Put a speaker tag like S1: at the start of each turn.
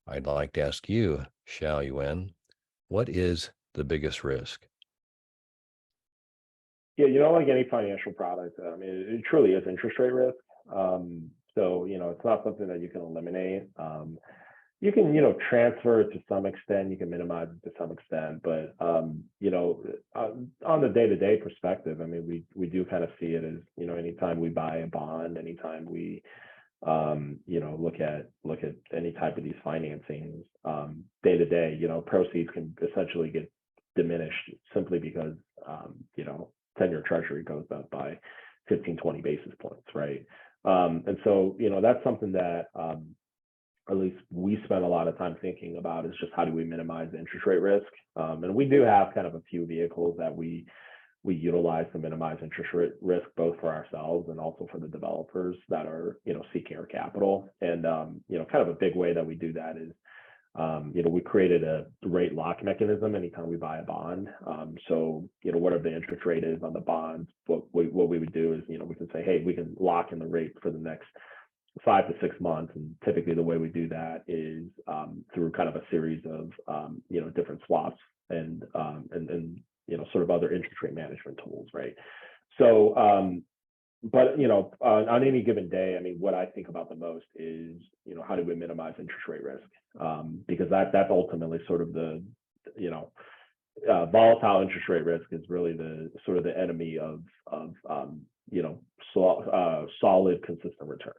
S1: I'd like to ask you, Xiao Yuan, what is the biggest risk?
S2: Yeah, like any financial product, it truly is interest rate risk. So, it's not something that you can eliminate. You can, transfer it to some extent, you can minimize it to some extent, but, on the day-to-day perspective, we do kind of see it as, anytime we buy a bond, anytime we, look at any type of these financings, day to day, proceeds can essentially get diminished simply because, 10-year treasury goes up by 15, 20 basis points, right? And so, that's something that at least we spend a lot of time thinking about is just how do we minimize the interest rate risk. And we do have kind of a few vehicles that we utilize to minimize interest rate risk, both for ourselves and also for the developers that are, seeking our capital. And, kind of a big way that we do that is, we created a rate lock mechanism anytime we buy a bond. So, whatever the interest rate is on the bonds, what we would do is, we can say, hey, we can lock in the rate for the next 5 to 6 months. And typically the way we do that is through kind of a series of, different swaps and sort of other interest rate management tools, right? So, but on any given day, what I think about the most is, how do we minimize interest rate risk? Because that's ultimately sort of the, volatile interest rate risk is really the sort of the enemy of solid, consistent returns,